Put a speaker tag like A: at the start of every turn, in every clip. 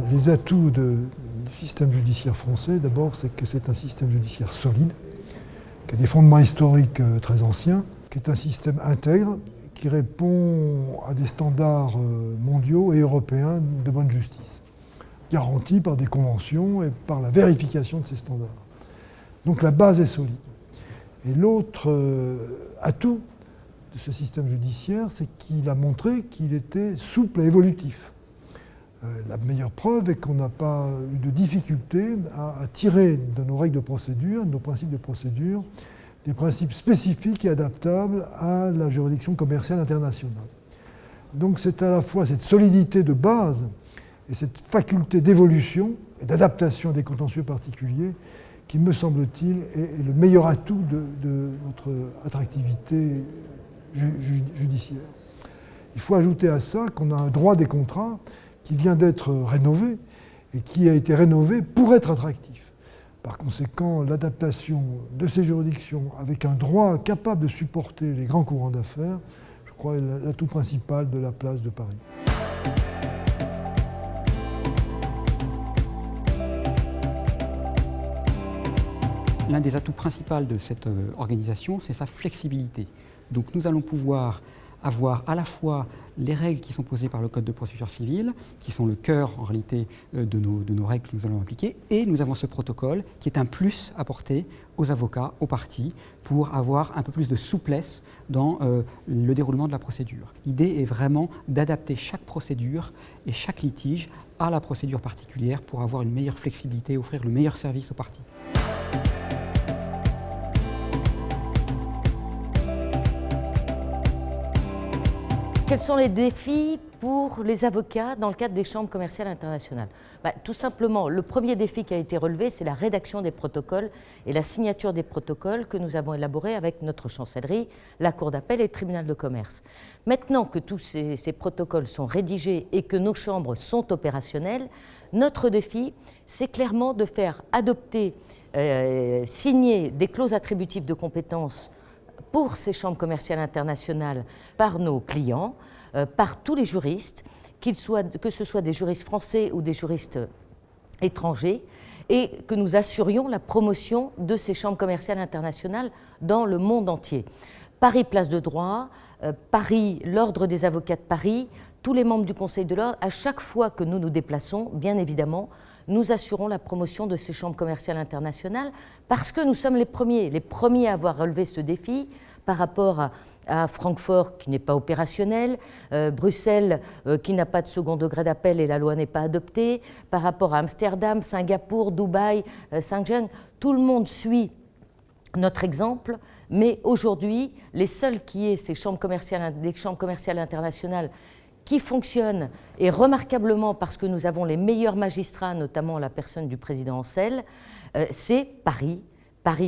A: Les atouts du système judiciaire français, d'abord, c'est que c'est un système judiciaire solide, qui a des fondements historiques très anciens, qui est un système intègre, qui répond à des standards mondiaux et européens de bonne justice, garantis par des conventions et par la vérification de ces standards. Donc la base est solide. Et l'autre atout de ce système judiciaire, c'est qu'il a montré qu'il était souple et évolutif. La meilleure preuve est qu'on n'a pas eu de difficulté à tirer de nos règles de procédure, de nos principes de procédure, des principes spécifiques et adaptables à la juridiction commerciale internationale. Donc c'est à la fois cette solidité de base et cette faculté d'évolution et d'adaptation à des contentieux particuliers qui, me semble-t-il, est le meilleur atout de notre attractivité judiciaire. Il faut ajouter à ça qu'on a un droit des contrats qui vient d'être rénové et qui a été rénové pour être attractif. Par conséquent, l'adaptation de ces juridictions avec un droit capable de supporter les grands courants d'affaires, je crois, est l'atout principal de la place de Paris.
B: L'un des atouts principaux de cette organisation, c'est sa flexibilité. Donc nous allons pouvoir avoir à la fois les règles qui sont posées par le Code de procédure civile, qui sont le cœur en réalité de nos règles que nous allons appliquer, et nous avons ce protocole qui est un plus apporté aux avocats, aux parties, pour avoir un peu plus de souplesse dans le déroulement de la procédure. L'idée est vraiment d'adapter chaque procédure et chaque litige à la procédure particulière pour avoir une meilleure flexibilité et offrir le meilleur service aux parties.
C: Quels sont les défis pour les avocats dans le cadre des chambres commerciales internationales ? Tout simplement, le premier défi qui a été relevé, c'est la rédaction des protocoles et la signature des protocoles que nous avons élaborés avec notre chancellerie, la Cour d'appel et le tribunal de commerce. Maintenant que tous ces protocoles sont rédigés et que nos chambres sont opérationnelles, notre défi, c'est clairement de faire adopter, signer des clauses attributives de compétences pour ces chambres commerciales internationales par nos clients, par tous les juristes, que ce soit des juristes français ou des juristes étrangers, et que nous assurions la promotion de ces chambres commerciales internationales dans le monde entier. Paris, place de droit, Paris, l'Ordre des avocats de Paris, tous les membres du Conseil de l'Ordre, à chaque fois que nous nous déplaçons, bien évidemment, nous assurons la promotion de ces chambres commerciales internationales parce que nous sommes les premiers à avoir relevé ce défi par rapport à Francfort qui n'est pas opérationnel, Bruxelles qui n'a pas de second degré d'appel et la loi n'est pas adoptée, par rapport à Amsterdam, Singapour, Dubaï, Shenzhen, tout le monde suit notre exemple, mais aujourd'hui, les seuls qui aient des chambres commerciales internationales qui fonctionne, et remarquablement parce que nous avons les meilleurs magistrats, notamment la personne du président Ancel, c'est Paris,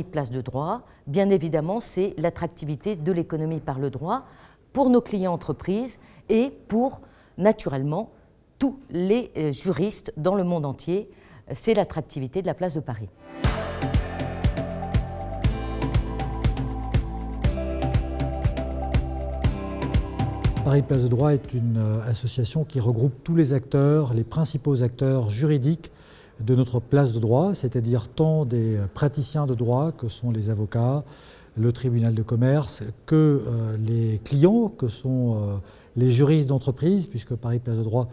C: place de droit. Bien évidemment, c'est l'attractivité de l'économie par le droit pour nos clients entreprises et pour, naturellement, tous les juristes dans le monde entier. C'est l'attractivité de la place de Paris.
D: Paris Place de Droit est une association qui regroupe tous les acteurs, les principaux acteurs juridiques de notre place de droit, c'est-à-dire tant des praticiens de droit que sont les avocats, le tribunal de commerce, que les clients, que sont les juristes d'entreprise, puisque Paris Place de Droit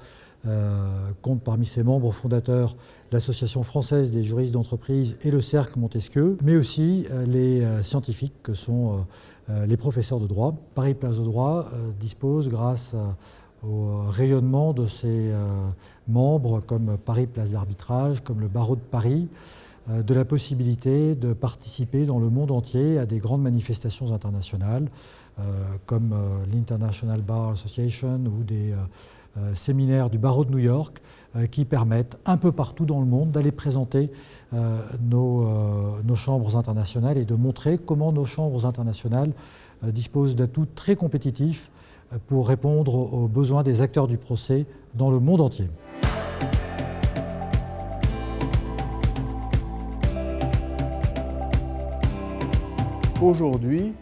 D: compte parmi ses membres fondateurs l'Association française des juristes d'entreprise et le Cercle Montesquieu, mais aussi les scientifiques que sont les professeurs de droit. Paris Place de Droit dispose, grâce au rayonnement de ses membres comme Paris Place d'Arbitrage, comme le Barreau de Paris, de la possibilité de participer dans le monde entier à des grandes manifestations internationales comme l'International Bar Association ou des séminaires du barreau de New York qui permettent un peu partout dans le monde d'aller présenter nos chambres internationales et de montrer comment nos chambres internationales disposent d'atouts très compétitifs pour répondre aux besoins des acteurs du procès dans le monde entier.
E: Aujourd'hui,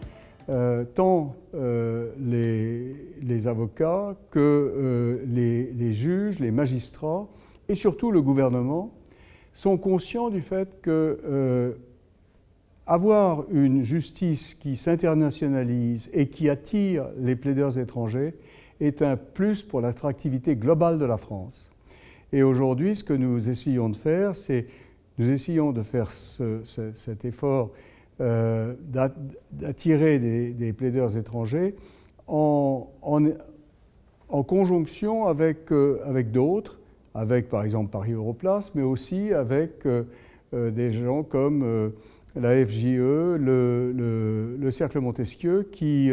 E: tant les avocats que les juges, les magistrats et surtout le gouvernement sont conscients du fait que avoir une justice qui s'internationalise et qui attire les plaideurs étrangers est un plus pour l'attractivité globale de la France. Et aujourd'hui, ce que nous essayons de faire, c'est cet effort d'attirer des plaideurs étrangers en conjonction avec d'autres, avec par exemple Paris Europlace, mais aussi avec des gens comme la FJE, le Cercle Montesquieu, qui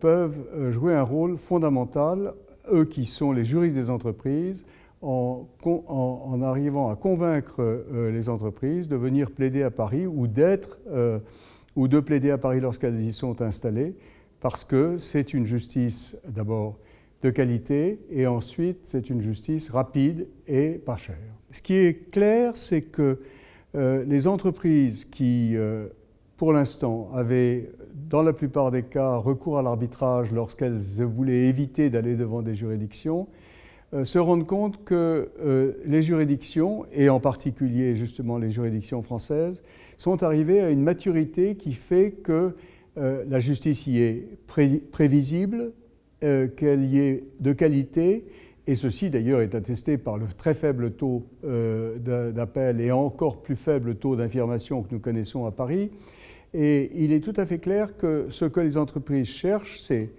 E: peuvent jouer un rôle fondamental, eux qui sont les juristes des entreprises, en arrivant à convaincre les entreprises de venir plaider à Paris ou de plaider à Paris lorsqu'elles y sont installées, parce que c'est une justice d'abord de qualité et ensuite c'est une justice rapide et pas chère. Ce qui est clair, c'est que les entreprises qui, pour l'instant, avaient dans la plupart des cas recours à l'arbitrage lorsqu'elles voulaient éviter d'aller devant des juridictions, se rendent compte que les juridictions, et en particulier justement les juridictions françaises, sont arrivées à une maturité qui fait que la justice y est prévisible, qu'elle y est de qualité, et ceci d'ailleurs est attesté par le très faible taux d'appel et encore plus faible taux d'infirmation que nous connaissons à Paris. Et il est tout à fait clair que ce que les entreprises cherchent, c'est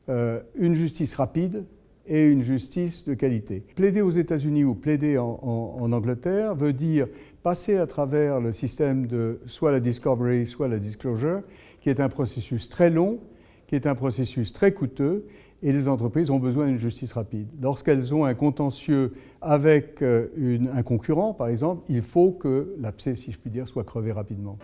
E: une justice rapide et une justice de qualité. Plaider aux États-Unis ou plaider en Angleterre veut dire passer à travers le système de soit la discovery, soit la disclosure, qui est un processus très long, qui est un processus très coûteux, et les entreprises ont besoin d'une justice rapide. Lorsqu'elles ont un contentieux avec un concurrent, par exemple, il faut que l'abcès, si je puis dire, soit crevé rapidement.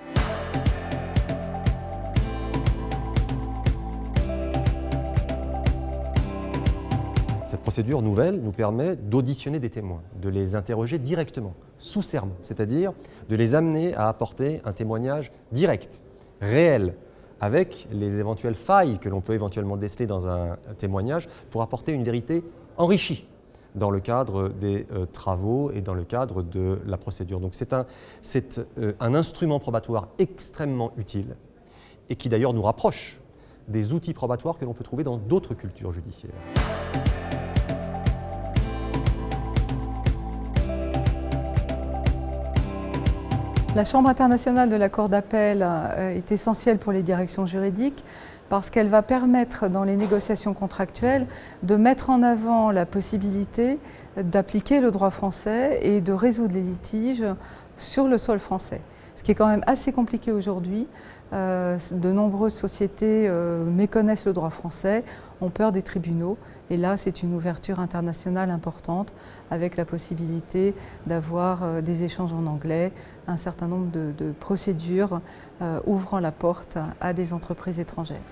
F: Cette procédure nouvelle nous permet d'auditionner des témoins, de les interroger directement, sous serment, c'est-à-dire de les amener à apporter un témoignage direct, réel, avec les éventuelles failles que l'on peut éventuellement déceler dans un témoignage pour apporter une vérité enrichie dans le cadre des travaux et dans le cadre de la procédure. Donc c'est un instrument probatoire extrêmement utile et qui d'ailleurs nous rapproche des outils probatoires que l'on peut trouver dans d'autres cultures judiciaires.
G: La Chambre internationale de la Cour d'appel est essentielle pour les directions juridiques parce qu'elle va permettre dans les négociations contractuelles de mettre en avant la possibilité d'appliquer le droit français et de résoudre les litiges sur le sol français. Ce qui est quand même assez compliqué aujourd'hui. De nombreuses sociétés méconnaissent le droit français, ont peur des tribunaux. Et là, c'est une ouverture internationale importante avec la possibilité d'avoir des échanges en anglais, un certain nombre de procédures ouvrant la porte à des entreprises étrangères.